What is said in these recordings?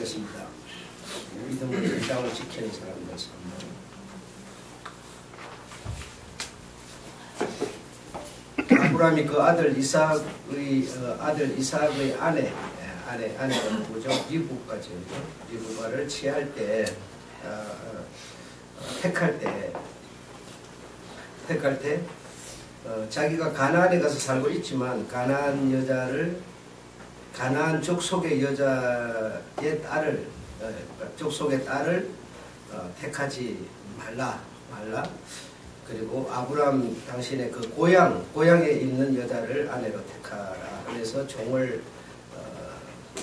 하겠습니다. 믿음의 연장을 지키는 사람들. 아브라함이 그 아들 이삭의 아내가 누구죠? 리브가죠. 리브가를 취할 때, 택할 때 자기가 가나안에 가서 살고 있지만 가나안 족속의 여자의 족속의 딸을 택하지 말라. 그리고 아브라함 당신의 그 고향에 있는 여자를 아내로 택하라. 그래서 종을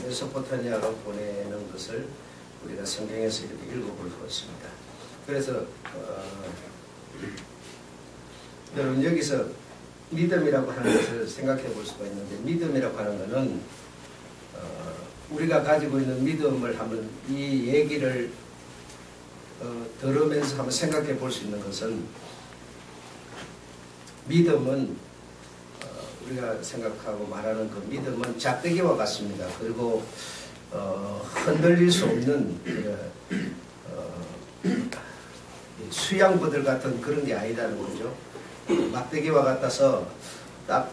메소포타미아로 보내는 것을 우리가 성경에서 이렇게 읽어볼 수 있습니다. 그래서 여러분 여기서 믿음이라고 하는 것을 생각해 볼 수가 있는데, 믿음이라고 하는 것은 우리가 가지고 있는 믿음을 한번 이 얘기를 들으면서 한번 생각해 볼 수 있는 것은, 믿음은 우리가 생각하고 말하는 그 믿음은 작대기와 같습니다. 그리고 흔들릴 수 없는 수양부들 같은 그런 게 아니다는 거죠. 막대기와 같아서 딱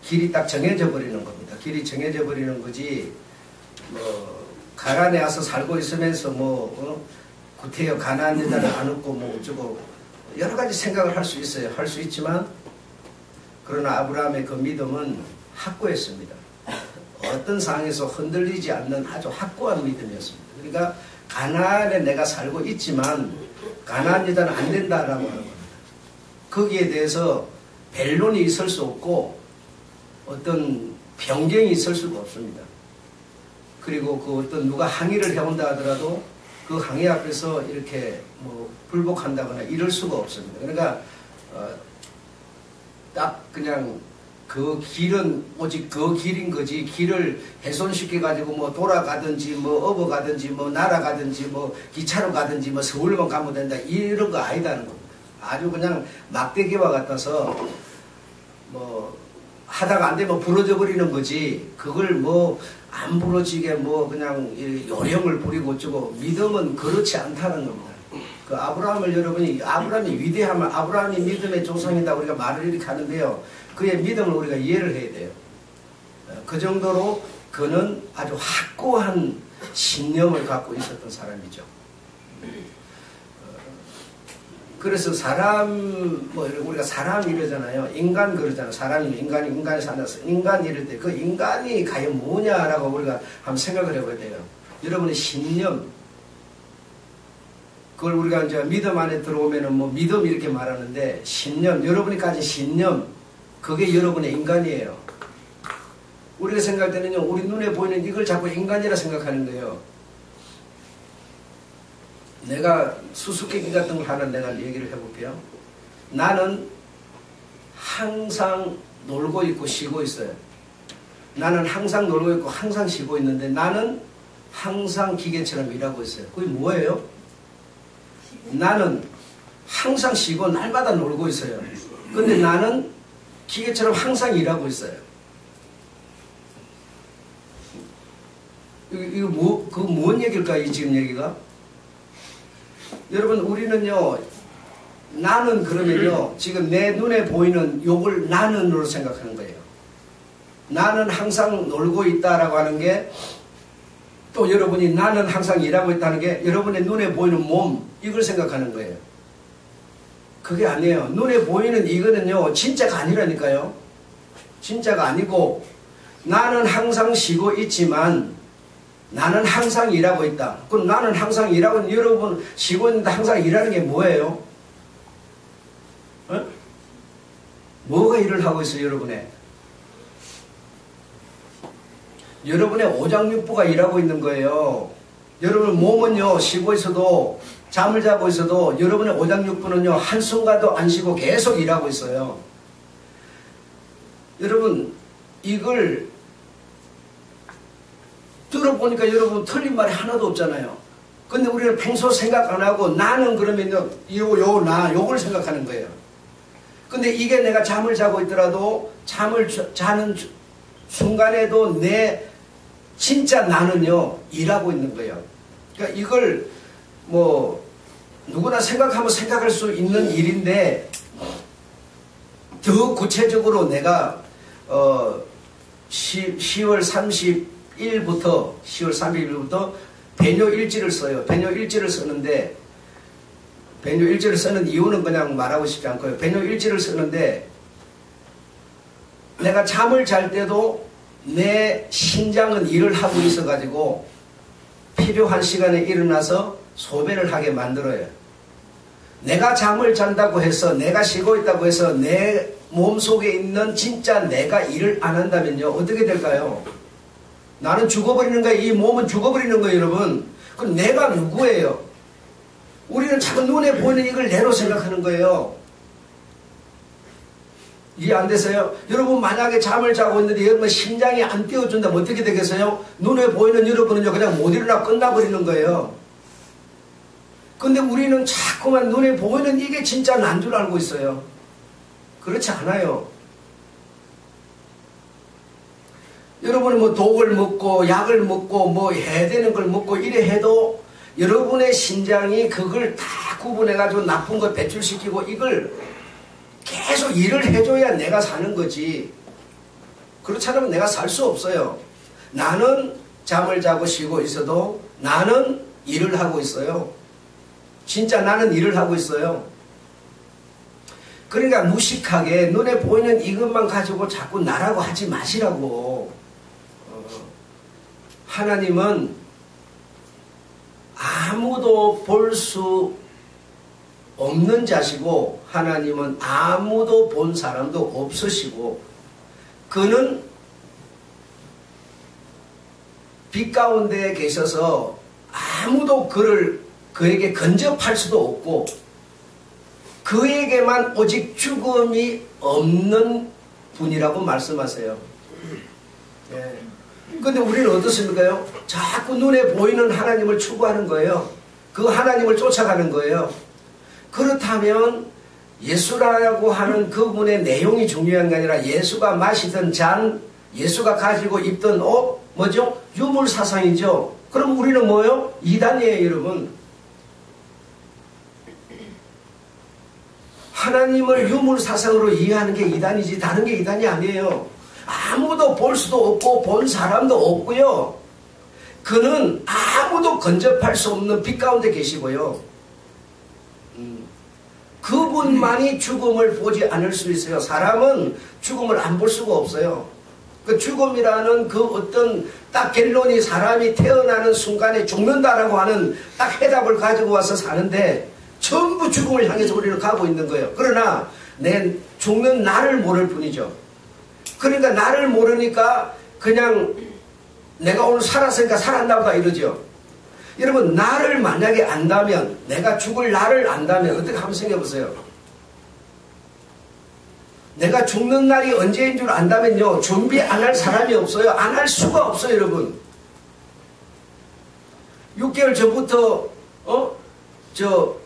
길이 딱 정해져 버리는 겁니다. 길이 정해져 버리는 거지, 가나안에 와서 살고 있으면서 구태여 가나안 여자를 안 얻고 어쩌고 여러 가지 생각을 할 수 있어요. 할 수 있지만, 그러나 아브라함의 그 믿음은 확고했습니다. 어떤 상황에서 흔들리지 않는 아주 확고한 믿음이었습니다. 그러니까 가나안에 내가 살고 있지만 가나안 여자는 안 된다라고 하는 겁니다. 거기에 대해서 변론이 있을 수 없고 어떤 변경이 있을 수가 없습니다. 그리고 그 어떤 누가 항의를 해온다 하더라도 그 항의 앞에서 이렇게 불복한다거나 이럴 수가 없습니다. 그러니까 딱 그냥 그 길은 오직 그 길인 거지, 길을 훼손시켜 가지고 돌아가든지 업어가든지 날아가든지 기차로 가든지 서울만 가면 된다 이런 거 아니다는 겁니다. 아주 그냥 막대기와 같아서 하다가 안 되면 부러져 버리는 거지, 그걸 안 부러지게 그냥 요령을 부리고 어쩌고, 믿음은 그렇지 않다는 겁니다. 그 아브라함이 위대하면 아브라함이 믿음의 조상이다 우리가 말을 이렇게 하는데요, 그의 믿음을 우리가 이해를 해야 돼요. 그 정도로 그는 아주 확고한 신념을 갖고 있었던 사람이죠. 그래서 우리가 사람 이러잖아요. 인간 그러잖아요. 사람이 인간이 살아서 인간 이럴 때 그 인간이 과연 뭐냐라고 우리가 한번 생각을 해봐야 돼요. 여러분의 신념, 그걸 우리가 이제 믿음 안에 들어오면은 믿음 이렇게 말하는데, 신념, 여러분이 가진 신념, 그게 여러분의 인간이에요. 우리가 생각할 때는요, 우리 눈에 보이는 이걸 자꾸 인간이라 생각하는 거예요. 내가 수수께끼 같은 걸 하나 내가 얘기를 해볼게요. 나는 항상 놀고 있고 쉬고 있어요. 나는 항상 놀고 있고 항상 쉬고 있는데, 나는 항상 기계처럼 일하고 있어요. 그게 뭐예요? 나는 항상 쉬고 날마다 놀고 있어요. 근데 나는 기계처럼 항상 일하고 있어요. 이거 뭔 얘기일까요? 지금 얘기가? 여러분, 우리는요, 나는 그러면요, 지금 내 눈에 보이는 요걸 나는으로 생각하는 거예요. 나는 항상 놀고 있다라고 하는 게, 또 여러분이 나는 항상 일하고 있다는 게 여러분의 눈에 보이는 몸, 이걸 생각하는 거예요. 그게 아니에요. 눈에 보이는 이거는요, 진짜가 아니라니까요. 진짜가 아니고, 나는 항상 쉬고 있지만 나는 항상 일하고 있다. 그럼 나는 항상 일하고 있는, 여러분 쉬고 있는데 항상 일하는 게 뭐예요? 뭐가 일을 하고 있어요, 여러분의? 여러분의 오장육부가 일하고 있는 거예요. 여러분 몸은요, 쉬고 있어도, 잠을 자고 있어도 여러분의 오장육부는요, 한순간도 안 쉬고 계속 일하고 있어요. 여러분, 이걸 들어보니까 여러분 틀린 말이 하나도 없잖아요. 근데 우리는 평소 생각 안 하고, 나는 그러면요, 요걸 생각하는 거예요. 근데 이게 내가 잠을 자고 있더라도 잠을 자는 순간에도 내 진짜 나는요 일하고 있는 거예요. 그러니까 이걸 뭐 누구나 생각하면 생각할 수 있는 일인데 더 구체적으로 내가 10월 30일부터 배뇨일지를 써요. 배뇨일지를 쓰는데 배뇨일지를 쓰는 이유는 그냥 말하고 싶지 않고요. 배뇨일지를 쓰는데 내가 잠을 잘 때도 내 신장은 일을 하고 있어 가지고 필요한 시간에 일어나서 소변을 하게 만들어요. 내가 잠을 잔다고 해서 내가 쉬고 있다고 해서 내 몸속에 있는 진짜 내가 일을 안 한다면요 어떻게 될까요? 나는 죽어버리는 거예요. 이 몸은 죽어버리는 거예요. 여러분. 그럼 내가 누구예요? 우리는 자꾸 눈에 보이는 이걸 내로 생각하는 거예요. 이해 안 되세요? 여러분 만약에 잠을 자고 있는데 여러분 심장이 안 뛰어준다면 어떻게 되겠어요? 눈에 보이는 여러분은요 그냥 못 일어나 끝나버리는 거예요. 근데 우리는 자꾸만 눈에 보이는 이게 진짜 난 줄 알고 있어요. 그렇지 않아요. 여러분이 뭐 독을 먹고 약을 먹고 뭐 해야 되는 걸 먹고 이래 해도 여러분의 신장이 그걸 다 구분해가지고 나쁜 거 배출시키고 이걸 계속 일을 해줘야 내가 사는 거지. 그렇지 않으면 내가 살 수 없어요. 나는 잠을 자고 쉬고 있어도 나는 일을 하고 있어요. 진짜 나는 일을 하고 있어요. 그러니까 무식하게 눈에 보이는 이것만 가지고 자꾸 나라고 하지 마시라고. 하나님은 아무도 볼 수 없는 자시고 하나님은 아무도 본 사람도 없으시고 그는 빛 가운데 계셔서 아무도 그에게 근접할 수도 없고 그에게만 오직 죽음이 없는 분이라고 말씀하세요. 예. 근데 우리는 어떻습니까요? 자꾸 눈에 보이는 하나님을 추구하는 거예요. 그 하나님을 쫓아가는 거예요. 그렇다면 예수라고 하는 그분의 내용이 중요한 게 아니라 예수가 마시던 잔, 예수가 가지고 입던 옷, 뭐죠? 유물사상이죠. 그럼 우리는 뭐예요? 이단이에요, 여러분. 하나님을 유물사상으로 이해하는 게 이단이지 다른 게 이단이 아니에요. 아무도 볼 수도 없고 본 사람도 없고요. 그는 아무도 근접할 수 없는 빛 가운데 계시고요. 그분만이 죽음을 보지 않을 수 있어요. 사람은 죽음을 안 볼 수가 없어요. 그 죽음이라는 그 어떤 딱 결론이 사람이 태어나는 순간에 죽는다라고 하는 딱 해답을 가지고 와서 사는데 전부 죽음을 향해서 우리는 가고 있는 거예요. 그러나 내 죽는 나를 모를 뿐이죠. 그러니까 나를 모르니까 그냥 내가 오늘 살았으니까 살았나 보다 이러죠. 여러분 나를 만약에 안다면 내가 죽을 나를 안다면 어떻게 한번 생각해 보세요. 내가 죽는 날이 언제인 줄 안다면요 준비 안 할 사람이 없어요. 안 할 수가 없어요. 여러분 6개월 전부터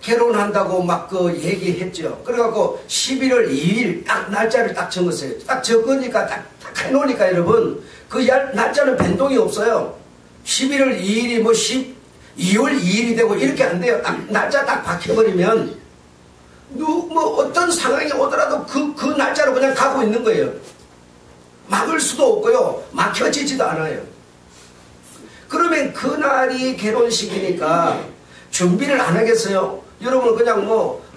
결혼한다고 막 얘기했죠. 그래갖고 11월 2일 딱 날짜를 딱 적었어요. 딱 적으니까 딱 해놓으니까 여러분 그 날짜는 변동이 없어요. 11월 2일이 뭐 2월 2일이 되고 이렇게 안 돼요. 딱 날짜 딱 박혀버리면 뭐 어떤 상황이 오더라도 그 날짜로 그냥 가고 있는 거예요. 막을 수도 없고요. 막혀지지도 않아요. 그러면 그날이 결혼식이니까 준비를 안 하겠어요? 여러분 그냥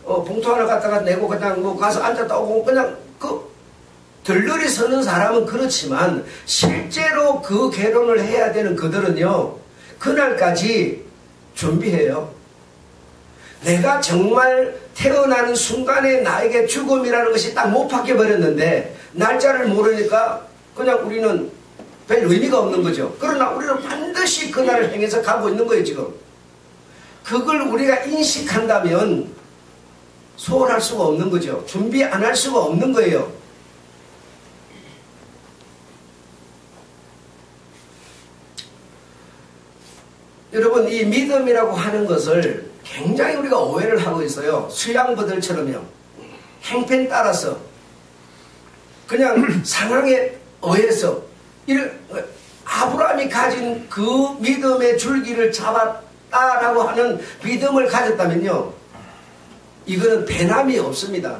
봉투 하나 갖다가 내고 그냥 가서 앉았다 오고 그냥 들러리 서는 사람은 그렇지만 실제로 그 결혼을 해야 되는 그들은요 그날까지 준비해요. 내가 정말 태어나는 순간에 나에게 죽음이라는 것이 딱 못 박혀버렸는데 날짜를 모르니까 그냥 우리는 별 의미가 없는 거죠. 그러나 우리는 반드시 그날을 향해서 가고 있는 거예요. 지금 그걸 우리가 인식한다면 소홀할 수가 없는 거죠. 준비 안 할 수가 없는 거예요. 여러분 이 믿음이라고 하는 것을 굉장히 우리가 오해를 하고 있어요. 수양부들처럼요. 행편 따라서 그냥 상황에 의해서 아브라함이 가진 그 믿음의 줄기를 잡았다라고 하는 믿음을 가졌다면요, 이거는 배남이 없습니다.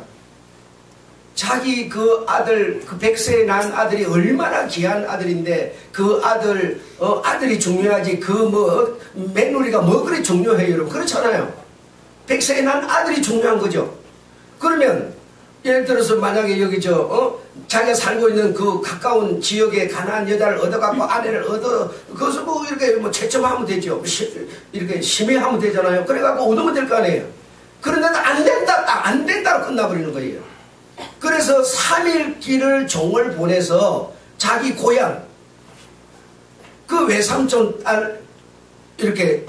자기 그 아들, 그 100세에 낳은 아들이 얼마나 귀한 아들인데, 그 아들이 중요하지, 맹누리가 뭐 그리 중요해요, 여러분. 그렇잖아요. 100세에 낳은 아들이 중요한 거죠. 그러면, 예를 들어서 만약에 여기 자기가 살고 있는 그 가까운 지역에 가난한 여자를 얻어갖고 아내를 그것을 이렇게 채점하면 되죠. 이렇게 심의하면 되잖아요. 그래갖고 얻으면 될 거 아니에요. 그런데도 안 된다, 딱 안 된다로 끝나버리는 거예요. 그래서 3일 길을 종을 보내서 자기 고향, 그 외삼촌 딸 이렇게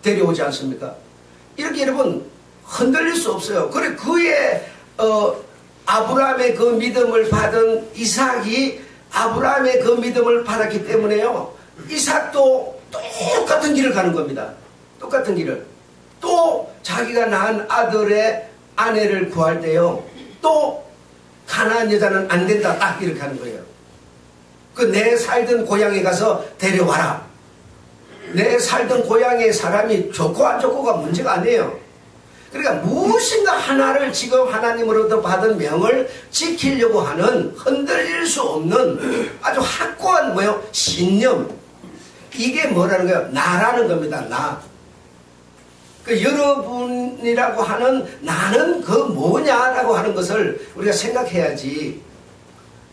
데려오지 않습니까? 이렇게 여러분 흔들릴 수 없어요. 그래 그의 아브라함의 그 믿음을 받은 이삭이 아브라함의 그 믿음을 받았기 때문에요, 이삭도 똑같은 길을 가는 겁니다. 똑같은 길을. 또 자기가 낳은 아들의 아내를 구할 때요, 또 가나안 여자는 안 된다, 딱 이렇게 하는 거예요. 그 내 살던 고향에 가서 데려와라. 내 살던 고향의 사람이 좋고 안 좋고가 문제가 아니에요. 그러니까 무엇인가 하나를 지금 하나님으로부터 받은 명을 지키려고 하는 흔들릴 수 없는 아주 확고한 신념. 이게 뭐라는 거예요? 나라는 겁니다. 나. 그 여러분이라고 하는 나는 그 뭐냐라고 하는 것을 우리가 생각해야지.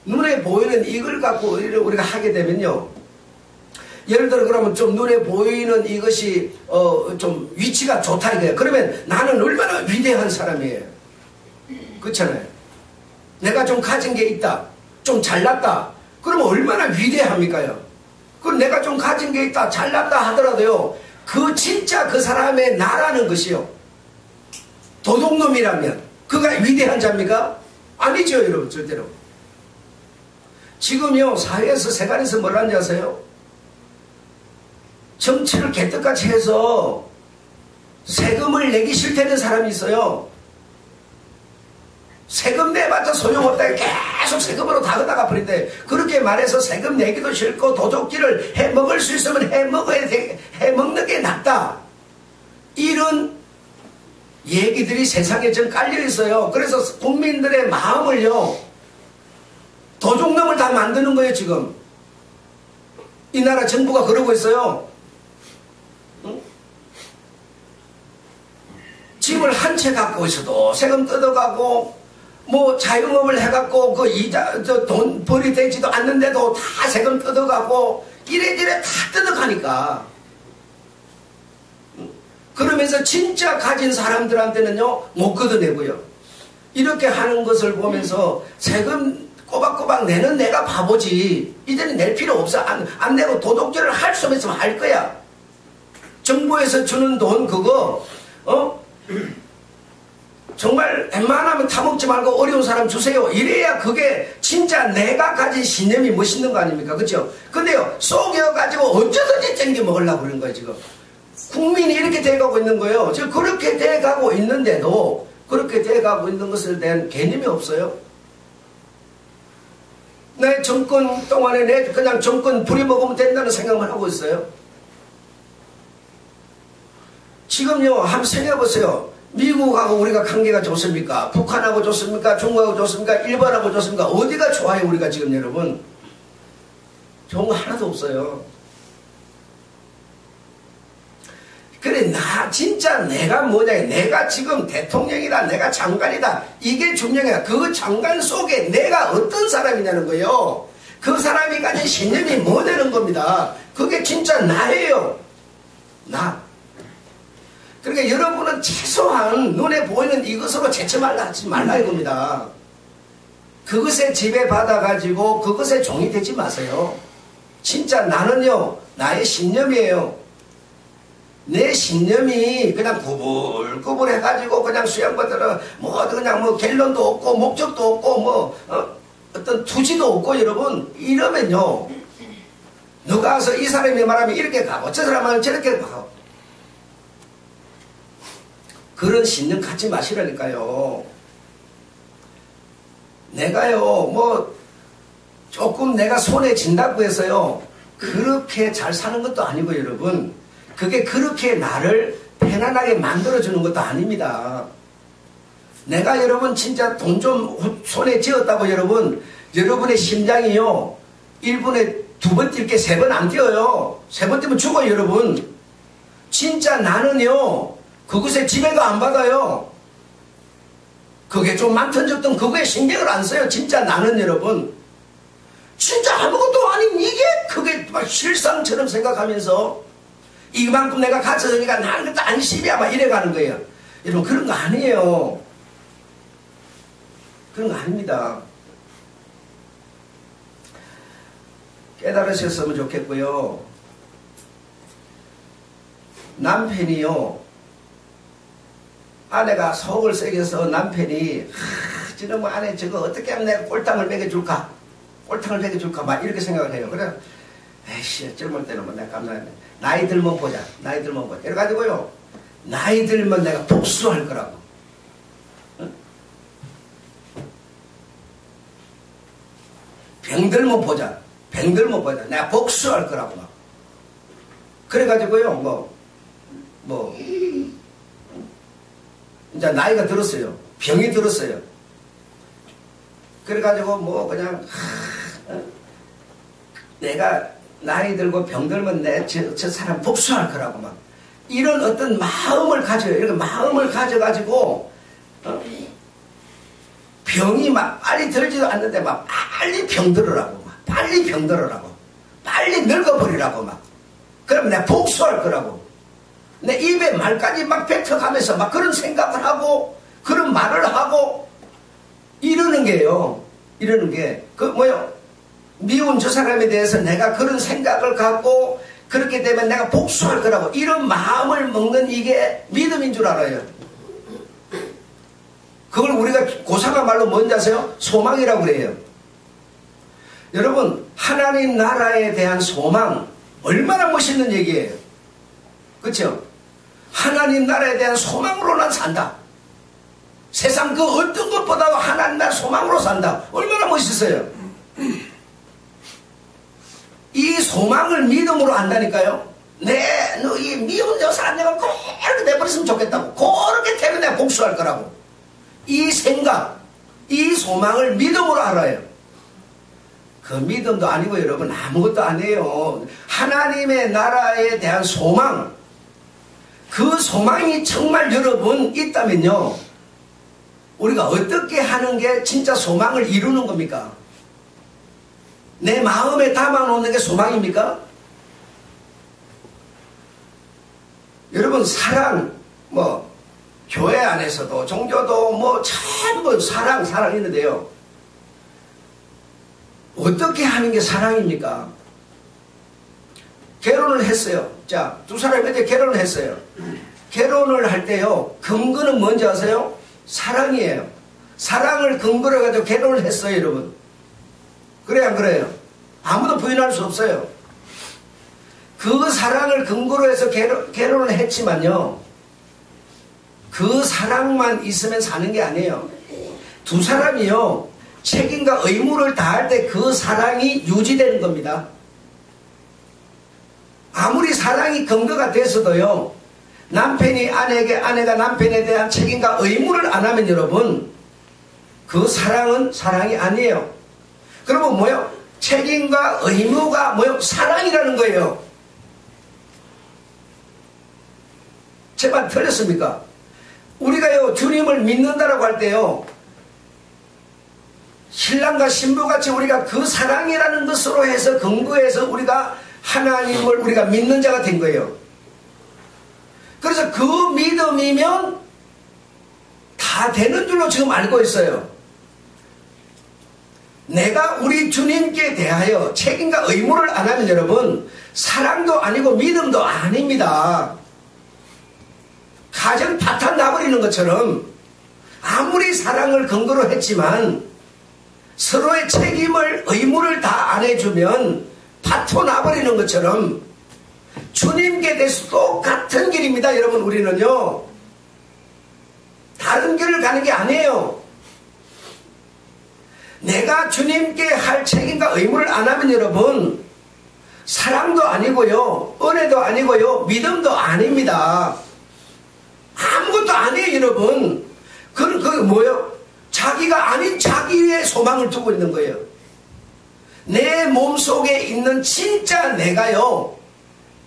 눈에 보이는 이걸 갖고 우리가 하게 되면요, 예를 들어 그러면 좀 눈에 보이는 이것이 좀 위치가 좋다 이거예요. 그러면 나는 얼마나 위대한 사람이에요. 그렇잖아요. 내가 좀 가진 게 있다, 좀 잘났다, 그러면 얼마나 위대합니까요? 그럼 내가 좀 가진 게 있다, 잘났다 하더라도요, 그 진짜 그 사람의 나라는 것이요, 도둑놈이라면 그가 위대한 자입니까? 아니죠, 여러분. 절대로. 지금요 사회에서 세간에서 뭘 하는지 아세요? 정치를 개떡같이 해서 세금을 내기 싫다는 사람이 있어요. 세금 내봤자 소용없다, 계속 세금으로 다그다가 버린대. 그렇게 말해서 세금 내기도 싫고 도둑질을 해먹을 수 있으면 해먹는 게 낫다, 이런 얘기들이 세상에 좀 깔려 있어요. 그래서 국민들의 마음을요, 도둑놈을 다 만드는 거예요. 지금 이 나라 정부가 그러고 있어요. 집을 한 채 갖고 있어도 세금 뜯어가고, 자영업을 해갖고 그 이자 돈 벌이 되지도 않는데도 다 세금 뜯어가고, 이래저래 다 뜯어가니까. 그러면서 진짜 가진 사람들한테는요 못 걷어내고요. 이렇게 하는 것을 보면서 세금 꼬박꼬박 내는 내가 바보지, 이제는 낼 필요 없어. 안 내고 도둑질을 할 수 있으면 할 거야. 정부에서 주는 돈 그거 정말 웬만하면 타먹지 말고 어려운 사람 주세요. 이래야 그게 진짜 내가 가진 신념이 멋있는 거 아닙니까? 그렇죠? 근데요, 속여가지고 어쩌든지 땡겨 먹으려고 그러는 거예요. 지금 국민이 이렇게 돼가고 있는 거예요. 지금 그렇게 돼가고 있는데도, 그렇게 돼가고 있는 것에 대한 개념이 없어요. 내 정권 동안에 내 그냥 정권 부려먹으면 된다는 생각만 하고 있어요. 지금요 한번 생각해보세요. 미국하고 우리가 관계가 좋습니까? 북한하고 좋습니까? 중국하고 좋습니까? 일본하고 좋습니까? 어디가 좋아요 우리가 지금 여러분? 좋은 거 하나도 없어요. 그래, 진짜 내가 뭐냐, 내가 지금 대통령이다, 내가 장관이다, 이게 중요해. 그 장관 속에 내가 어떤 사람이냐는 거예요. 그 사람이 가진 신념이 뭐냐는 겁니다. 그게 진짜 나예요. 나. 그러니까 여러분은 최소한 눈에 보이는 이것으로 하지 말라 이겁니다. 그것에 지배받아가지고 그것에 종이 되지 마세요. 진짜 나는요, 나의 신념이에요. 내 신념이 그냥 구불구불 해가지고 그냥 수양받으러 그냥 결론도 없고 목적도 없고 어떤 투지도 없고, 여러분 이러면요, 누가 와서 이 사람이 말하면 이렇게 가고 저 사람은 저렇게 가고, 그런 신념 갖지 마시라니까요. 내가요 조금 내가 손에 쥔다고 해서요 그렇게 잘 사는 것도 아니고 여러분, 그게 그렇게 나를 편안하게 만들어주는 것도 아닙니다. 내가 여러분 진짜 돈 좀 손에 쥐었다고 여러분, 여러분의 심장이요 1분에 2번 뛸 게 3번 안 뛰어요. 3번 뛰면 죽어요 여러분. 진짜 나는요 그것에 지배도 안 받아요. 그게 좀 많든 적든 그거에 신경을 안 써요. 진짜 나는 여러분 진짜 아무것도 아닌 이게 그게 막 실상처럼 생각하면서 이만큼 내가 가져서니까 나는 그것도 안심이야 막 이래가는 거예요. 여러분 그런 거 아니에요. 그런 거 아닙니다. 깨달으셨으면 좋겠고요. 남편이요 아내가 속을 새겨서 남편이 저놈 아내 저거 어떻게 하면 내가 꼴탕을 먹여줄까 막 이렇게 생각을 해요. 그래 에이씨 젊을 때는 뭐 내가 깜짝이야 나이 들면 보자 이래가지고요 나이 들면 내가 복수할 거라고. 병들면 보자 내가 복수할 거라고 막. 그래가지고요 이제 나이가 들었어요. 병이 들었어요. 그래가지고 그냥 내가 나이 들고 병 들면 저 사람 복수할 거라고 막 이런 어떤 마음을 가져요. 이렇게 마음을 가져가지고 병이 막 빨리 들지도 않는데 막 빨리 병들으라고 빨리 늙어버리라고 막. 그러면 내가 복수할 거라고. 내 입에 말까지 막 뱉어가면서 막 그런 생각을 하고 그런 말을 하고 이러는 게요. 미운 저 사람에 대해서 내가 그런 생각을 갖고 그렇게 되면 내가 복수할 거라고 이런 마음을 먹는 이게 믿음인 줄 알아요. 그걸 우리가 고상한 말로 뭔지 아세요? 소망이라고 그래요. 여러분 하나님 나라에 대한 소망 얼마나 멋있는 얘기예요. 그렇죠? 하나님 나라에 대한 소망으로 난 산다. 세상 그 어떤 것보다도 하나님 나라 소망으로 산다. 얼마나 멋있어요. 이 소망을 믿음으로 안다니까요. 이 미운 저 사람 내가 그렇게 내버렸으면 좋겠다고. 그렇게 되면 내가 복수할 거라고. 이 생각, 이 소망을 믿음으로 알아요. 그 믿음도 아니고 여러분 아무것도 아니에요. 하나님의 나라에 대한 소망, 그 소망이 정말 여러분 있다면요 우리가 어떻게 하는 게 진짜 소망을 이루는 겁니까? 내 마음에 담아놓는 게 소망입니까? 여러분 사랑 교회 안에서도 종교도 전부 사랑 있는데요 어떻게 하는 게 사랑입니까? 결혼을 했어요. 자, 두 사람이 이제 결혼을 했어요. 결혼을 할 때요 근거는 뭔지 아세요? 사랑이에요. 사랑을 근거로 해가지고 결혼을 했어요 여러분. 그래요 안 그래요? 아무도 부인할 수 없어요. 그 사랑을 근거로 해서 결혼을 했지만요 그 사랑만 있으면 사는 게 아니에요. 두 사람이요 책임과 의무를 다할 때 그 사랑이 유지되는 겁니다. 아무리 사랑이 근거가 됐어도요 남편이 아내에게 아내가 남편에 대한 책임과 의무를 안 하면 여러분 그 사랑은 사랑이 아니에요. 그러면 뭐요? 책임과 의무가 뭐요? 사랑이라는 거예요. 제 말 틀렸습니까? 우리가요 주님을 믿는다라고 할 때요 신랑과 신부같이 우리가 그 사랑이라는 것으로 해서 근거해서 우리가 하나님을 우리가 믿는 자가 된 거예요. 그래서 그 믿음이면 다 되는 줄로 지금 알고 있어요. 내가 우리 주님께 대하여 책임과 의무를 안 하면 여러분 사랑도 아니고 믿음도 아닙니다. 가정 파탄 나버리는 것처럼 아무리 사랑을 근거로 했지만 서로의 책임을 의무를 다 안 해주면 파토 나버리는 것처럼 주님께 대해서 똑같은 길입니다. 여러분 우리는요 다른 길을 가는 게 아니에요. 내가 주님께 할 책임과 의무를 안 하면 여러분, 사랑도 아니고요, 은혜도 아니고요, 믿음도 아닙니다. 아무것도 아니에요, 여러분. 그게 뭐예요? 자기가 아닌 자기의 소망을 두고 있는 거예요. 내 몸속에 있는 진짜 내가요,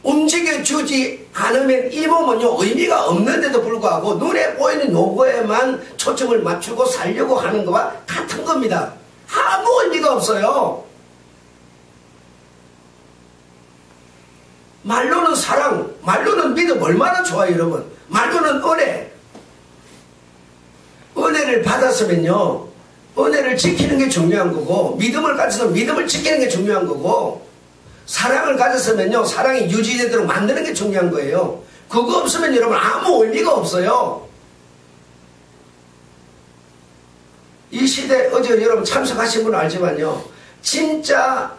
움직여주지 않으면 이 몸은요, 의미가 없는데도 불구하고 눈에 보이는 요거에만 초점을 맞추고 살려고 하는 것과 같은 겁니다. 아무 의미가 없어요. 말로는 사랑, 말로는 믿음 얼마나 좋아요, 여러분. 말로는 은혜. 은혜를 받았으면요, 은혜를 지키는 게 중요한 거고, 믿음을 가졌으면 믿음을 지키는 게 중요한 거고, 사랑을 가졌으면요, 사랑이 유지되도록 만드는 게 중요한 거예요. 그거 없으면 여러분 아무 의미가 없어요. 이 시대, 어제 여러분 참석하신 분은 알지만요, 진짜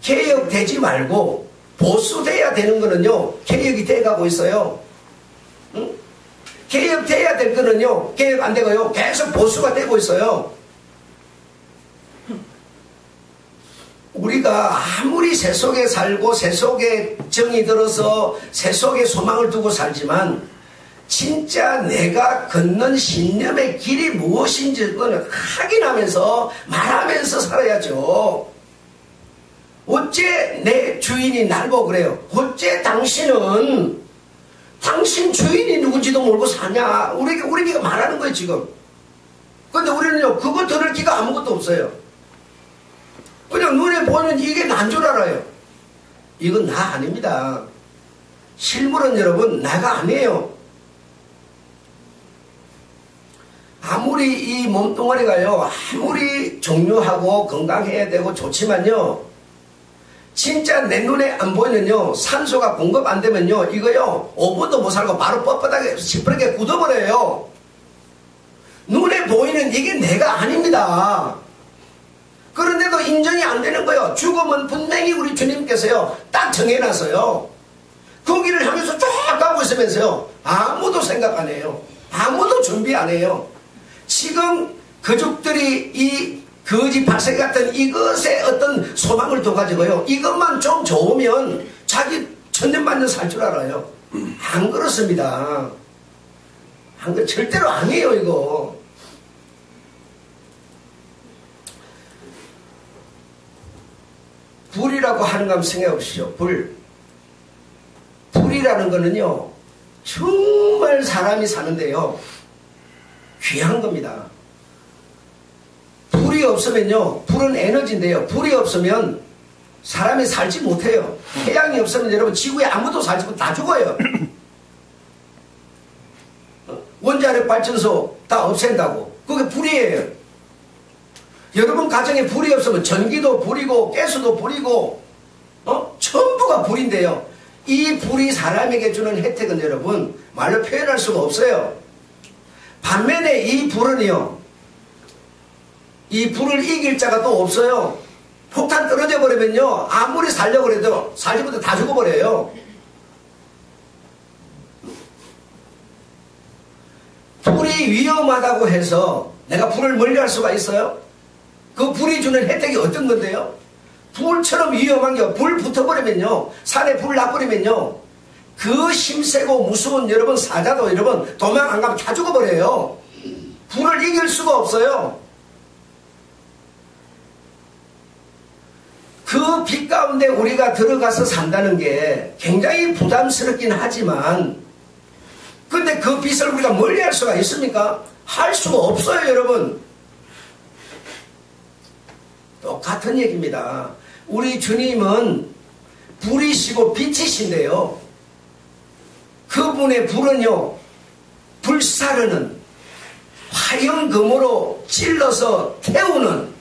개혁되지 말고 보수돼야 되는 거는요, 개혁이 돼가고 있어요. 응? 개혁돼야 될 거는요, 개혁 안 되고요, 계속 보수가 되고 있어요. 우리가 아무리 세속에 살고 세속에 정이 들어서 세속에 소망을 두고 살지만 진짜 내가 걷는 신념의 길이 무엇인지 그거는 확인하면서 말하면서 살아야죠. 어째 내 주인이 날 보고 그래요. 어째 당신은 당신 주인이 누군지도 모르고 사냐. 우리가 말하는 거예요 지금. 근데 우리는요 그거 들을 기가 아무것도 없어요. 그냥 눈에 보면 이게 난 줄 알아요. 이건 나 아닙니다. 실물은 여러분 나가 아니에요. 아무리 이 몸뚱아리가요 아무리 종류하고 건강해야 되고 좋지만요, 진짜 내 눈에 안 보이면요 산소가 공급 안 되면요 이거요 5분도 못 살고 바로 뻣뻣하게 시퍼렇게 굳어버려요. 눈에 보이는 이게 내가 아닙니다. 그런데도 인정이 안 되는 거예요. 죽음은 분명히 우리 주님께서요 딱 정해놨어요. 그 길을 향해서 쭉 가고 있으면서요 아무도 생각 안 해요. 아무도 준비 안 해요. 지금 그족들이 이 거지 박사기 같은 이것에 어떤 소망을 둬가지고요 이것만 좀 좋으면 자기 천년만년 살 줄 알아요. 안 그렇습니다. 절대로 아니에요 이거. 불이라고 하는 거 한번 생각해 보시죠. 불이라는 거는요 정말 사람이 사는데요 귀한 겁니다. 불이 없으면요, 불은 에너지인데요, 불이 없으면 사람이 살지 못해요. 태양이 없으면 여러분 지구에 아무도 살지 못해 다 죽어요. 원자력 발전소 다 없앤다고. 그게 불이에요. 여러분 가정에 불이 없으면 전기도 불이고 가스도 불이고 전부가 불인데요. 이 불이 사람에게 주는 혜택은 여러분 말로 표현할 수가 없어요. 반면에 이 불은요, 이 불을 이길 자가 또 없어요. 폭탄 떨어져 버리면요 아무리 살려고 해도 살지 못해 다 죽어버려요. 불이 위험하다고 해서 내가 불을 멀리할 수가 있어요? 그 불이 주는 혜택이 어떤 건데요? 불처럼 위험한 게 불 붙어버리면요 산에 불 나버리면요 그 힘세고 무서운 여러분 사자도 여러분 도망 안 가면 다 죽어버려요. 불을 이길 수가 없어요. 그 빛 가운데 우리가 들어가서 산다는 게 굉장히 부담스럽긴 하지만 근데 그 빛을 우리가 멀리 할 수가 있습니까? 할 수가 없어요 여러분. 똑같은 얘기입니다. 우리 주님은 불이시고 빛이신데요 그분의 불은요 불사르는 화염금으로 찔러서 태우는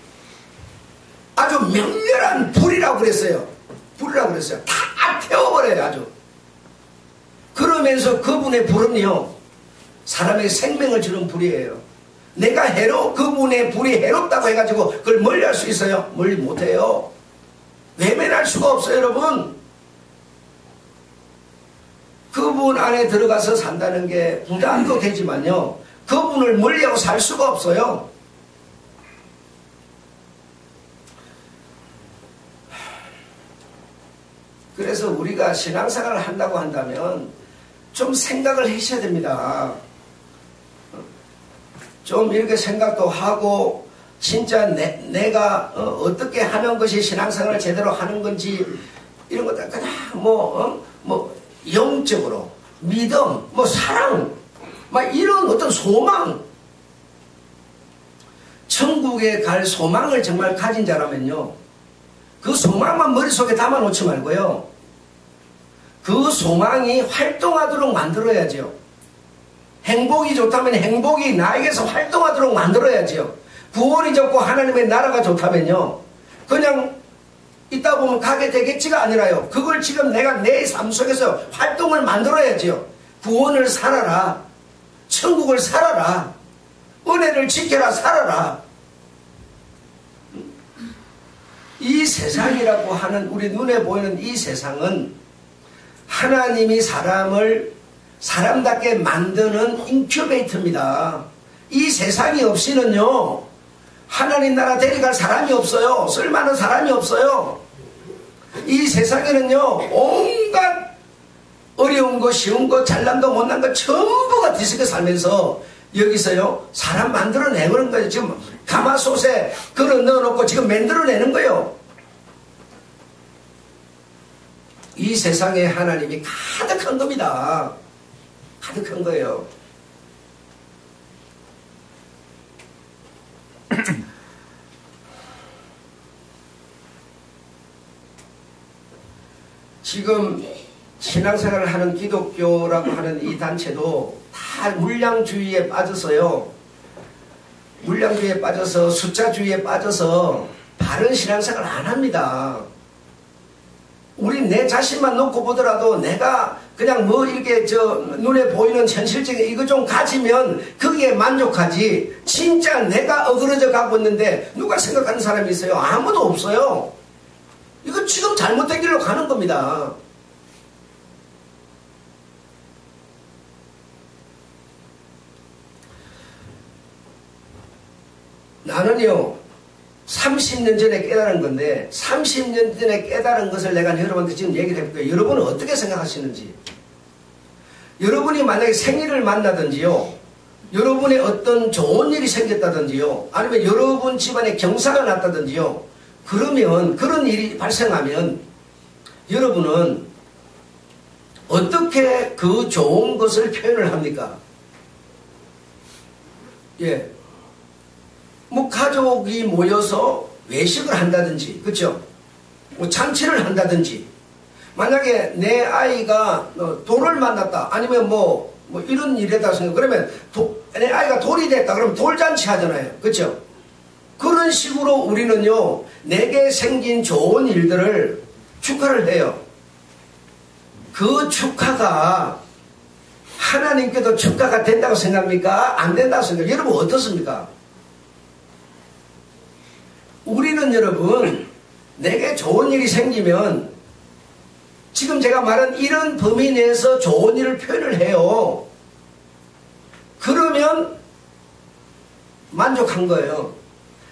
아주 맹렬한 불이라고 그랬어요. 불이라고 그랬어요. 다 태워버려요 아주. 그러면서 그분의 불은요 사람에게 생명을 주는 불이에요. 내가 그분의 불이 해롭다고 해가지고 그걸 멀리 할 수 있어요? 멀리 못해요. 외면할 수가 없어요 여러분. 그분 안에 들어가서 산다는 게 부담도 되지만요 그분을 멀리하고 살 수가 없어요. 그래서 우리가 신앙생활을 한다고 한다면 좀 생각을 하셔야 됩니다. 좀 이렇게 생각도 하고 진짜 내가 어떻게 하는 것이 신앙생활을 제대로 하는 건지 이런 것들 그냥 뭐 영적으로 믿음, 뭐 사랑, 막 이런 어떤 소망, 천국에 갈 소망을 정말 가진 자라면요, 그 소망만 머릿속에 담아놓지 말고요, 그 소망이 활동하도록 만들어야죠. 행복이 좋다면 행복이 나에게서 활동하도록 만들어야죠. 구원이 좋고 하나님의 나라가 좋다면요, 그냥 있다 보면 가게 되겠지가 아니라요, 그걸 지금 내가 내 삶 속에서 활동을 만들어야죠. 구원을 살아라, 천국을 살아라, 은혜를 지켜라, 살아라. 이 세상이라고 하는, 우리 눈에 보이는 이 세상은 하나님이 사람을 사람답게 만드는 인큐베이터입니다. 이 세상이 없이는요, 하나님 나라 데려갈 사람이 없어요. 쓸만한 사람이 없어요. 이 세상에는요, 온갖 어려운 거, 쉬운 거, 잘난 거, 못난 거 전부가 뒤섞여 살면서 여기서요, 사람 만들어내는 거예요. 지금 가마솥에 그릇 넣어놓고 지금 만들어내는 거예요. 이 세상에 하나님이 가득한 겁니다. 가득한 거예요. 지금 신앙생활을 하는 기독교라고 하는 이 단체도 다 물량주의에 빠져서요, 물량주의에 빠져서 숫자주의에 빠져서 바른 신앙생활을 안 합니다. 우리 내 자신만 놓고 보더라도 내가 그냥 뭐 이렇게 눈에 보이는 현실적인 이거 좀 가지면 거기에 만족하지, 진짜 내가 어그러져 가고 있는데 누가 생각하는 사람이 있어요? 아무도 없어요. 이거 지금 잘못된 길로 가는 겁니다. 나는요, 30년 전에 깨달은 건데, 30년 전에 깨달은 것을 내가 여러분한테 지금 얘기를 해볼게요. 여러분은 어떻게 생각하시는지. 여러분이 만약에 생일을 만나든지요, 여러분의 어떤 좋은 일이 생겼다든지요, 아니면 여러분 집안에 경사가 났다든지요, 그러면, 그런 일이 발생하면 여러분은 어떻게 그 좋은 것을 표현을 합니까? 예. 뭐 가족이 모여서 외식을 한다든지, 그렇죠? 뭐 잔치를 한다든지, 만약에 내 아이가 돌을 만났다, 아니면 뭐 이런 일에다 생각, 그러면 내 아이가 돌이 됐다, 그러면 돌잔치 하잖아요, 그렇죠? 그런 식으로 우리는요, 내게 생긴 좋은 일들을 축하를 해요. 그 축하가 하나님께도 축하가 된다고 생각합니까? 안 된다고 생각합니까? 여러분 어떻습니까? 우리는 여러분, 내게 좋은 일이 생기면 지금 제가 말한 이런 범위 내에서 좋은 일을 표현을 해요. 그러면 만족한 거예요.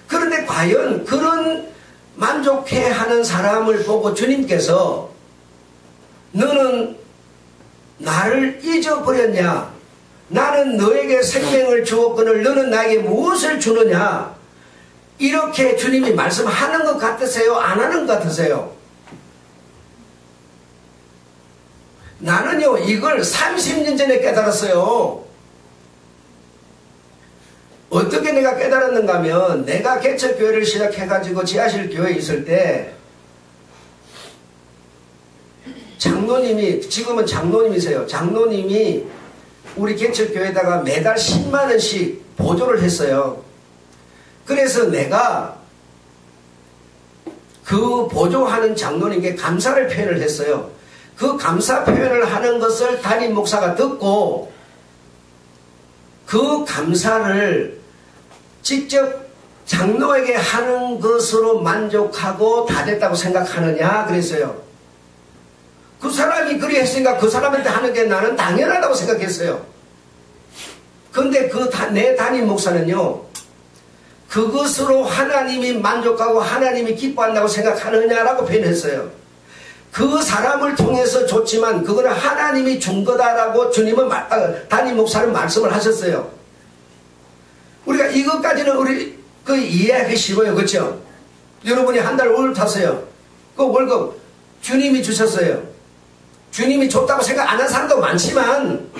그런데 과연 그런 만족해하는 사람을 보고 주님께서 너는 나를 잊어버렸냐? 나는 너에게 생명을 주었거늘 너는 나에게 무엇을 주느냐? 이렇게 주님이 말씀하는 것 같으세요? 안 하는 것 같으세요? 나는요, 이걸 30년 전에 깨달았어요. 어떻게 내가 깨달았는가 하면, 내가 개척교회를 시작해가지고 지하실 교회에 있을 때 장로님이, 지금은 장로님이세요. 장로님이 우리 개척교회에다가 매달 10만 원씩 보조를 했어요. 그래서 내가 그 보조하는 장로님께 감사를 표현을 했어요. 그 감사 표현을 하는 것을 담임 목사가 듣고 그 감사를 직접 장로에게 하는 것으로 만족하고 다 됐다고 생각하느냐 그랬어요. 그 사람이 그리 했으니까 그 사람한테 하는 게 나는 당연하다고 생각했어요. 근데 내 담임 목사는요, 그것으로 하나님이 만족하고 하나님이 기뻐한다고 생각하느냐라고 표현했어요. 그 사람을 통해서 줬지만 그거는 하나님이 준 거다라고 주님은 담임 목사는 말씀을 하셨어요. 우리가 이것까지는 우리 이해하기 쉬워요. 그렇죠? 여러분이 한 달 월급 탔어요. 그 월급 주님이 주셨어요. 주님이 줬다고 생각 안 한 사람도 많지만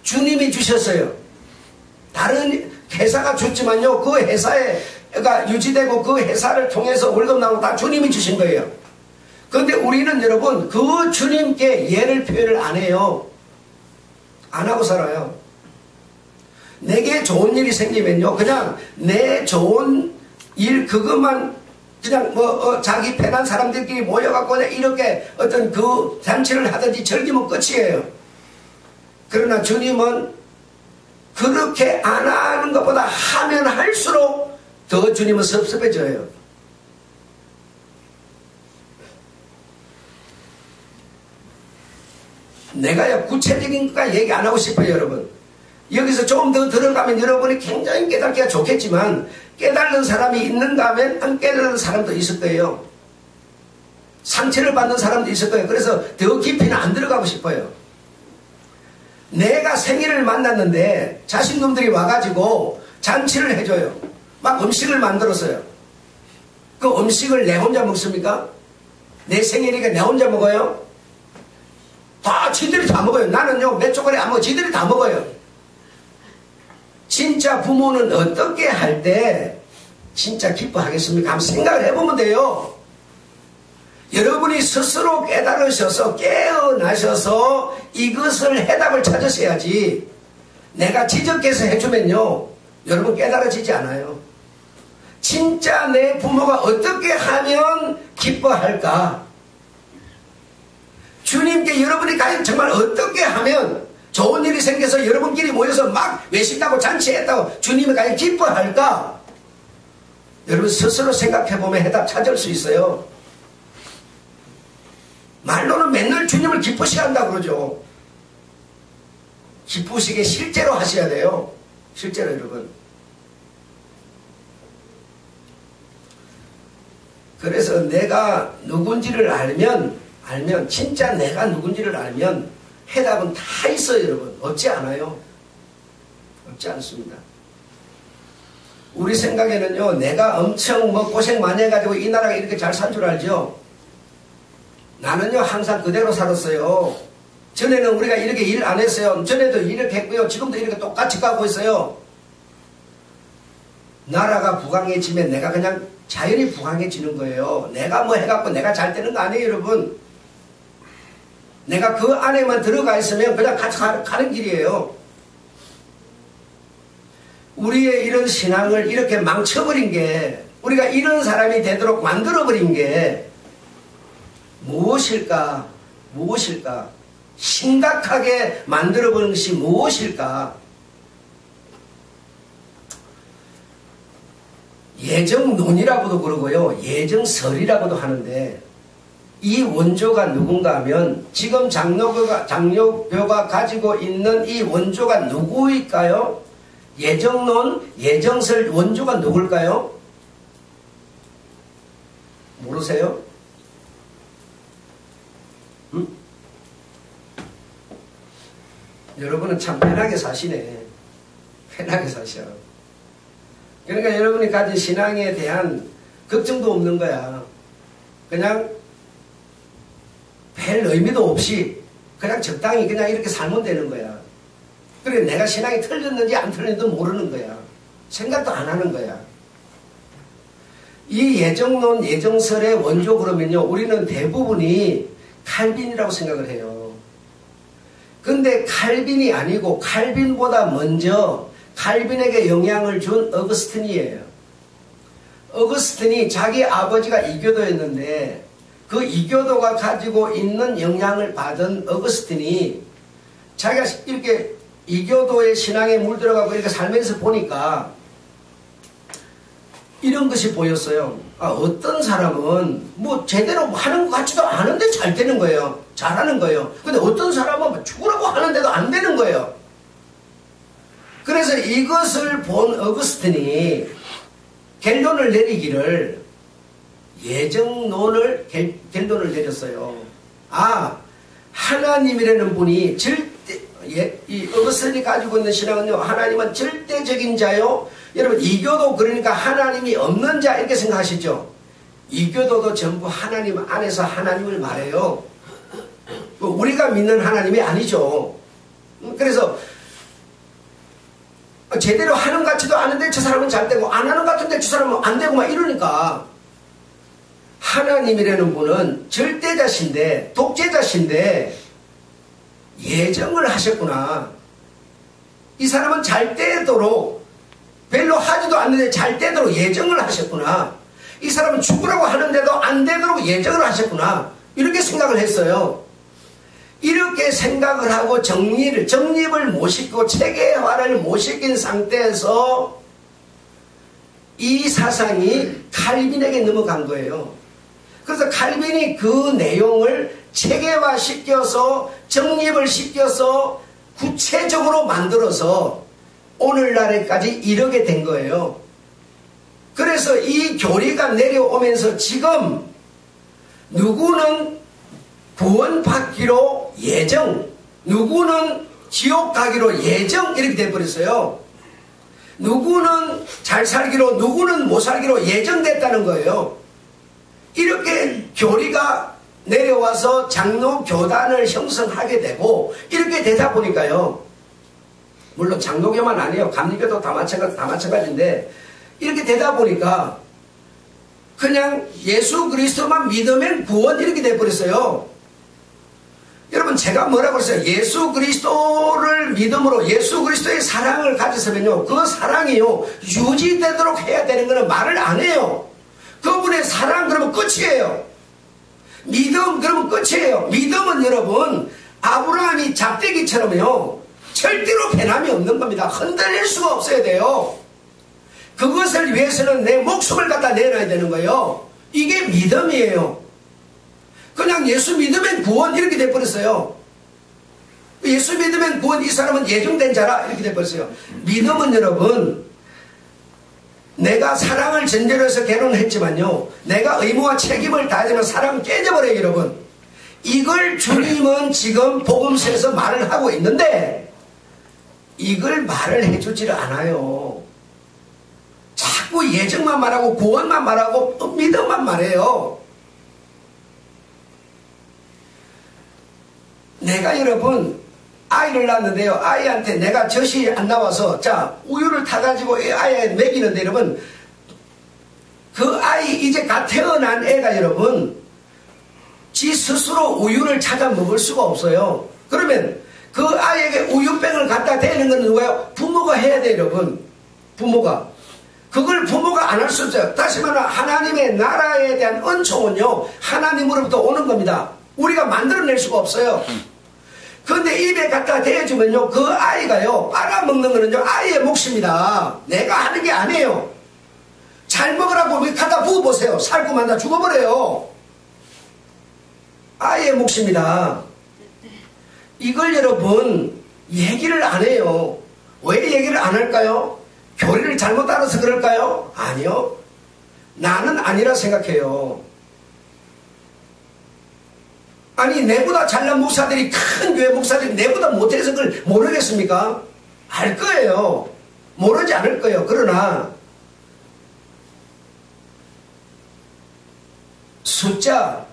주님이 주셨어요. 다른 회사가 줬지만요, 그 회사가 유지되고 그 회사를 통해서 월급 나오고 다 주님이 주신 거예요. 그런데 우리는 여러분 그 주님께 예를 표현을 안 해요. 안 하고 살아요. 내게 좋은 일이 생기면요, 그냥 내 좋은 일 그것만 그냥 자기 편한 사람들끼리 모여갖고 그냥 이렇게 어떤 그 잔치를 하든지 즐기면 끝이에요. 그러나 주님은 그렇게 안 하는 것보다 하면 할수록 더 주님은 섭섭해져요. 내가 구체적인 것까지 얘기 안 하고 싶어요, 여러분. 여기서 조금 더 들어가면 여러분이 굉장히 깨닫기가 좋겠지만 깨달은 사람이 있는가 하면 안 깨달은 사람도 있을 거예요. 상처를 받는 사람도 있을 거예요. 그래서 더 깊이는 안 들어가고 싶어요. 내가 생일을 만났는데 자식놈들이 와가지고 잔치를 해줘요. 막 음식을 만들었어요. 그 음식을 내 혼자 먹습니까? 내 생일이니까 내 혼자 먹어요? 다 지들이 다 먹어요. 나는요 몇 조각이 안 먹어. 지들이 다 먹어요. 진짜 부모는 어떻게 할 때 진짜 기뻐하겠습니까? 한번 생각을 해보면 돼요. 여러분이 스스로 깨달으셔서 깨어나셔서 이것을 해답을 찾으셔야지, 내가 지적해서 해주면요 여러분 깨달아지지 않아요. 진짜 내 부모가 어떻게 하면 기뻐할까? 주님께 여러분이 과연 정말 어떻게 하면 좋은 일이 생겨서 여러분끼리 모여서 막 외식하고 잔치했다고 주님이 과연 기뻐할까? 여러분 스스로 생각해보면 해답 찾을 수 있어요. 말로는 맨날 주님을 기쁘시게 한다고 그러죠. 기쁘시게 실제로 하셔야 돼요. 실제로 여러분. 그래서 내가 누군지를 알면 진짜 내가 누군지를 알면 해답은 다 있어요, 여러분. 없지 않아요. 없지 않습니다. 우리 생각에는요, 내가 엄청 고생 많이 해가지고 이 나라가 이렇게 잘 산 줄 알죠? 나는요, 항상 그대로 살았어요. 전에는 우리가 이렇게 일 안 했어요. 전에도 이렇게 했고요. 지금도 이렇게 똑같이 가고 있어요. 나라가 부강해지면 내가 그냥 자연히 부강해지는 거예요. 내가 뭐 해갖고 내가 잘 되는 거 아니에요, 여러분. 내가 그 안에만 들어가 있으면 그냥 같이 가는 길이에요. 우리의 이런 신앙을 이렇게 망쳐버린 게, 우리가 이런 사람이 되도록 만들어버린 게 무엇일까? 무엇일까? 심각하게 만들어버린 것이 무엇일까? 예정론이라고도 그러고요, 예정설이라고도 하는데, 이 원조가 누군가 하면 지금 장로교가 가지고 있는 이 원조가 누구일까요? 예정론, 예정설 원조가 누굴까요? 모르세요? 응? 여러분은 참 편하게 사시네. 편하게 사셔. 그러니까 여러분이 가진 신앙에 대한 걱정도 없는 거야. 그냥 별 의미도 없이 그냥 적당히 그냥 이렇게 살면 되는 거야. 그래, 내가 신앙이 틀렸는지 안 틀렸는지도 모르는 거야. 생각도 안 하는 거야. 이 예정론, 예정설의 원조 그러면요, 우리는 대부분이 칼빈이라고 생각을 해요. 근데 칼빈이 아니고 칼빈보다 먼저 칼빈에게 영향을 준 어거스틴이에요. 어거스틴이 자기 아버지가 이교도였는데 그 이교도가 가지고 있는 영향을 받은 어거스틴이 자기가 이렇게 이교도의 신앙에 물들어가고 이렇게 살면서 보니까 이런 것이 보였어요. 어떤 사람은 뭐 제대로 하는 것 같지도 않은데 잘 되는 거예요. 잘하는 거예요. 근데 어떤 사람은 죽으라고 하는데도 안 되는 거예요. 그래서 이것을 본 어거스틴이 결론을 내리기를, 결론을 내렸어요. 아, 하나님이라는 분이 이 어거스틴이 가지고 있는 신앙은요, 하나님은 절대적인 자요. 여러분, 이교도 그러니까 하나님이 없는 자 이렇게 생각하시죠? 이교도도 전부 하나님 안에서 하나님을 말해요. 우리가 믿는 하나님이 아니죠. 그래서 제대로 하는 것 같지도 않은데 저 사람은 잘 되고, 안 하는 것 같은데 저 사람은 안 되고 막 이러니까, 하나님이라는 분은 절대자신데, 독재자신데 예정을 하셨구나. 이 사람은 잘 되도록, 별로 하지도 않는데 잘 되도록 예정을 하셨구나. 이 사람은 죽으라고 하는데도 안 되도록 예정을 하셨구나. 이렇게 생각을 했어요. 이렇게 생각을 하고 정립을 못 시키고 체계화를 못 시킨 상태에서 이 사상이 칼빈에게 넘어간 거예요. 그래서 칼빈이 그 내용을 체계화 시켜서 정립을 시켜서 구체적으로 만들어서 오늘날에까지 이르게 된 거예요. 그래서 이 교리가 내려오면서 지금 누구는 구원받기로 예정, 누구는 지옥 가기로 예정 이렇게 돼버렸어요. 누구는 잘 살기로, 누구는 못 살기로 예정됐다는 거예요. 이렇게 교리가 내려와서 장로 교단을 형성하게 되고 이렇게 되다 보니까요. 물론 장로교만 아니에요. 감리교도 다 마찬가지인데 이렇게 되다 보니까 그냥 예수 그리스도만 믿으면 구원 이렇게 돼버렸어요. 여러분, 제가 뭐라고 그랬어요? 예수 그리스도를 믿음으로 예수 그리스도의 사랑을 가졌으면요, 그 사랑이요 유지되도록 해야 되는 거는 말을 안 해요. 그분의 사랑 그러면 끝이에요. 믿음 그러면 끝이에요. 믿음은 여러분, 아브라함이 작대기처럼요 절대로 변함이 없는 겁니다. 흔들릴 수가 없어야 돼요. 그것을 위해서는 내 목숨을 갖다 내놔야 되는 거예요. 이게 믿음이에요. 그냥 예수 믿으면 구원 이렇게 돼버렸어요. 예수 믿으면 구원, 이 사람은 예정된 자라 이렇게 돼버렸어요. 믿음은 여러분, 내가 사랑을 전제로 해서 결혼했지만요, 내가 의무와 책임을 다하지만 사랑은 깨져버려요. 여러분, 이걸 주님은 지금 복음서에서 말을 하고 있는데 이걸 말을 해주지를 않아요. 자꾸 예정만 말하고 구원만 말하고 믿음만 말해요. 내가 여러분 아이를 낳았는데요, 아이한테 내가 젖이 안 나와서 자 우유를 타가지고 아이에 먹이는데, 여러분 그 아이 이제 갓 태어난 애가 여러분 지 스스로 우유를 찾아 먹을 수가 없어요. 그러면 그 아이에게 우유병을 갖다 대는 건 누가요? 부모가 해야 돼요. 여러분, 부모가. 그걸 부모가 안 할 수 없어요. 다시 말하면 하나님의 나라에 대한 은총은요 하나님으로부터 오는 겁니다. 우리가 만들어낼 수가 없어요. 그런데 입에 갖다 대주면요 그 아이가요 빨아먹는 거는요 아이의 몫입니다. 내가 하는 게 아니에요. 잘 먹으라고 갖다 부어보세요. 살고 만다 죽어버려요. 아이의 몫입니다. 이걸 여러분 얘기를 안 해요. 왜 얘기를 안 할까요? 교리를 잘못 알아서 그럴까요? 아니요. 나는 아니라 생각해요. 아니, 내보다 잘난 목사들이, 큰 교회 목사들이 내보다 못해서 그걸 모르겠습니까? 알 거예요. 모르지 않을 거예요. 그러나 숫자,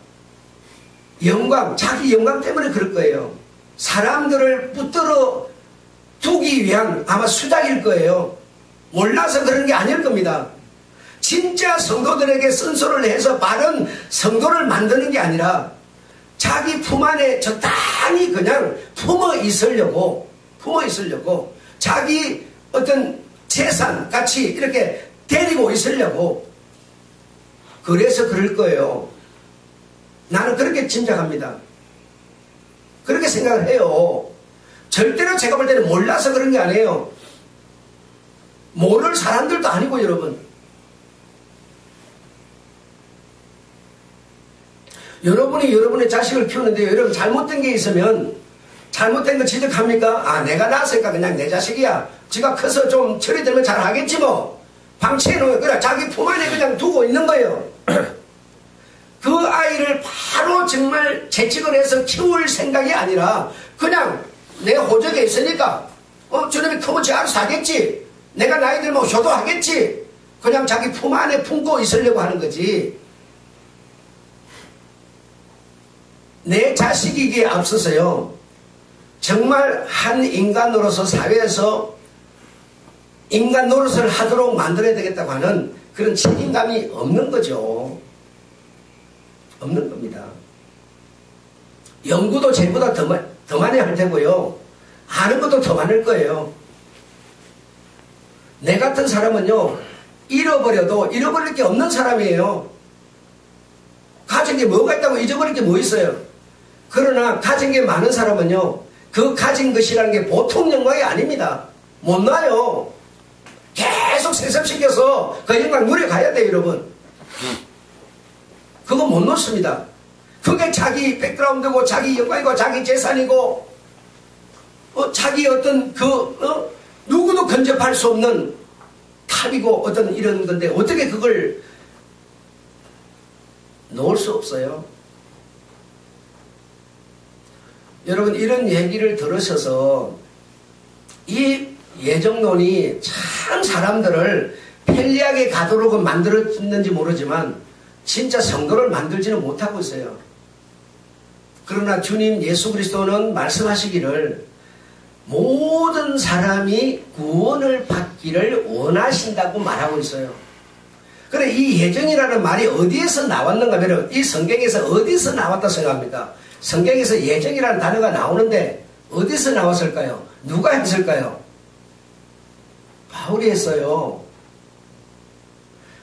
영광, 자기 영광 때문에 그럴 거예요. 사람들을 붙들어 두기 위한 아마 수작일 거예요. 몰라서 그런 게 아닐 겁니다. 진짜 성도들에게 쓴소리를 해서 바른 성도를 만드는 게 아니라 자기 품 안에 적당히 그냥 품어 있으려고 자기 어떤 재산 같이 이렇게 데리고 있으려고, 그래서 그럴 거예요. 나는 그렇게 짐작합니다. 그렇게 생각을 해요. 절대로 제가 볼 때는 몰라서 그런 게 아니에요. 모를 사람들도 아니고, 여러분. 여러분이 여러분의 자식을 키우는데 여러분 잘못된 게 있으면 잘못된 거 지적합니까? 아, 내가 낳았으니까 그냥 내 자식이야. 지가 커서 좀 철이 들면 잘 하겠지 뭐. 방치해놓으면 그냥 자기 품 안에 그냥 두고 있는 거예요. 그 아이를 바로 정말 재직을 해서 키울 생각이 아니라 그냥 내 호적에 있으니까 저놈이 크면 지 알아서 하겠지. 내가 나이 들면 효도하겠지. 그냥 자기 품 안에 품고 있으려고 하는 거지. 내 자식이기에 앞서서요, 정말 한 인간으로서 사회에서 인간 노릇을 하도록 만들어야 되겠다고 하는 그런 책임감이 없는 거죠. 없는 겁니다. 연구도 쟤보다 더 많이 할 테고요. 아는 것도 더 많을 거예요. 내 같은 사람은요, 잃어버려도 잃어버릴 게 없는 사람이에요. 가진 게 뭐가 있다고 잊어버릴 게 뭐 있어요. 그러나 가진 게 많은 사람은요, 그 가진 것이라는 게 보통 영광이 아닙니다. 못 놔요. 계속 세습시켜서 그 영광 누려가야 돼요, 여러분. 그거 못 놓습니다. 그게 자기 백그라운드고 자기 영광이고 자기 재산이고 자기 어떤 누구도 근접할 수 없는 탑이고 어떤 이런 건데 어떻게 그걸 놓을 수 없어요. 여러분, 이런 얘기를 들으셔서 이 예정론이 참 사람들을 편리하게 가도록 만들었는지 모르지만 진짜 성도를 만들지는 못하고 있어요. 그러나 주님 예수 그리스도는 말씀하시기를 모든 사람이 구원을 받기를 원하신다고 말하고 있어요. 그래, 이 예정이라는 말이 어디에서 나왔는가 하면 이 성경에서 어디서 나왔다 생각합니까? 성경에서 예정이라는 단어가 나오는데 어디서 나왔을까요? 누가 했을까요? 바울이 했어요.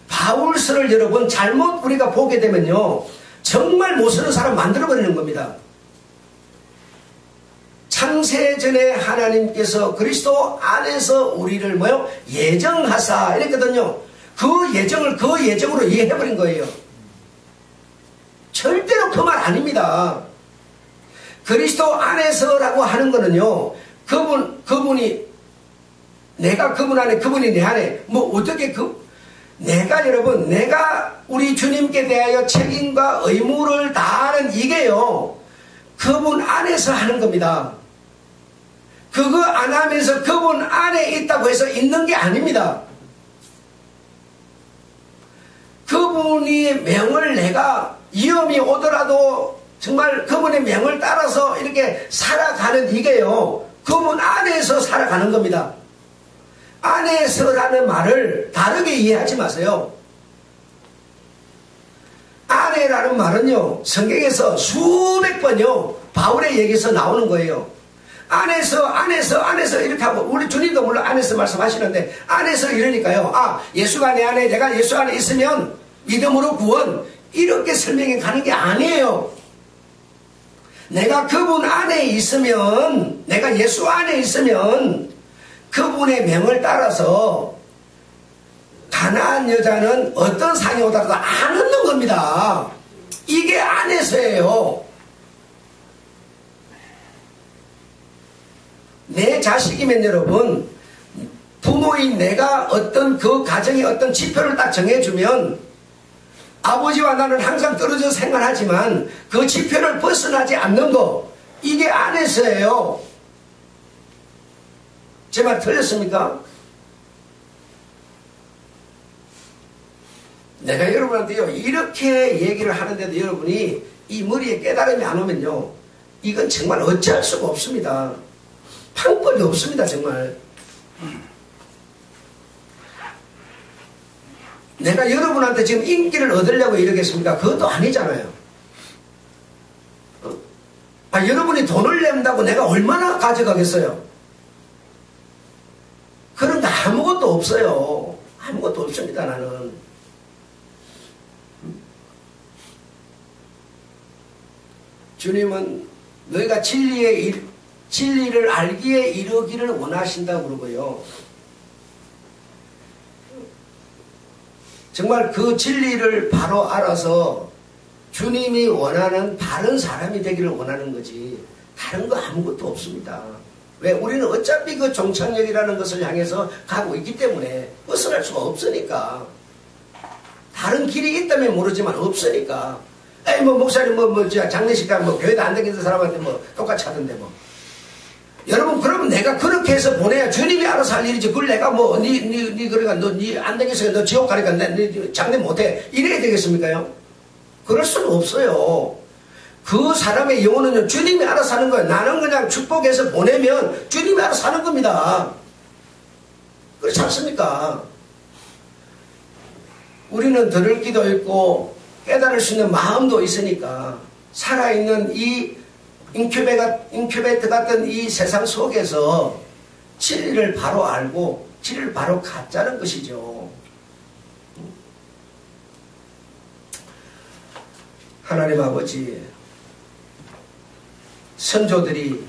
바울서를 여러분 잘못 우리가 보게 되면요, 정말 못 쓰는 사람 만들어버리는 겁니다. 창세전에 하나님께서 그리스도 안에서 우리를 뭐요? 예정하사 이랬거든요. 그 예정을 그 예정으로 이해해버린 거예요. 절대로 그 말 아닙니다. 그리스도 안에서라고 하는 거는요, 그분이 내가 그분 안에 그분이 내 안에 뭐 어떻게 내가 여러분 내가 우리 주님께 대하여 책임과 의무를 다하는 이게요, 그분 안에서 하는 겁니다. 그거 안 하면서 그분 안에 있다고 해서 있는 게 아닙니다. 그분이 명을 내가 위험이 오더라도 정말 그분의 명을 따라서 이렇게 살아가는 이게요, 그분 안에서 살아가는 겁니다. 안에서라는 말을 다르게 이해하지 마세요. 안에라는 말은요, 성경에서 수백 번요 바울의 얘기에서 나오는 거예요. 안에서 이렇게 하고, 우리 주님도 물론 안에서 말씀하시는데 안에서 이러니까요, 예수가 내 안에, 내가 예수 안에 있으면 믿음으로 구원, 이렇게 설명해 가는 게 아니에요. 내가 그분 안에 있으면, 내가 예수 안에 있으면 그분의 명을 따라서 가나안 여자는 어떤 상이 오더라도 안 얻는 겁니다. 이게 안에서예요. 내 자식이면 여러분, 부모인 내가 어떤 그 가정의 어떤 지표를 딱 정해주면 아버지와 나는 항상 떨어져 생활하지만 그 지표를 벗어나지 않는 거, 이게 안에서예요. 제 말 틀렸습니까? 내가 여러분한테요 이렇게 얘기를 하는데도 여러분이 이 머리에 깨달음이 안 오면요, 이건 정말 어찌할 수가 없습니다. 방법이 없습니다. 정말 내가 여러분한테 지금 인기를 얻으려고 이러겠습니까? 그것도 아니잖아요. 여러분이 돈을 낸다고 내가 얼마나 가져가겠어요? 그런 거 아무것도 없어요. 아무것도 없습니다. 나는 주님은 너희가 진리를 알기에 이르기를 원하신다고 그러고요, 정말 그 진리를 바로 알아서 주님이 원하는 바른 사람이 되기를 원하는 거지 다른 거 아무것도 없습니다. 왜? 우리는 어차피 그 종착역이라는 것을 향해서 가고 있기 때문에 벗어날 수가 없으니까. 다른 길이 있다면 모르지만 없으니까. 에이 뭐 목사님 장례식 가면 뭐 교회도 안 다니는 사람한테 뭐 똑같이 하던데 뭐. 여러분 그러면 내가 그렇게 해서 보내야 주님이 알아서 할 일이지. 그걸 내가 뭐 그러니까 안 되겠어요. 너 지옥 가니까 네 장례 못해. 이래야 되겠습니까요? 그럴 수는 없어요. 그 사람의 영혼은 주님이 알아서 하는 거예요. 나는 그냥 축복해서 보내면 주님이 알아서 하는 겁니다. 그렇지 않습니까? 우리는 들을 기도 있고 깨달을 수 있는 마음도 있으니까 살아있는 이 인큐베이터 같은 이 세상 속에서 진리를 바로 알고 진리를 바로 갖자는 것이죠. 하나님 아버지, 선조들이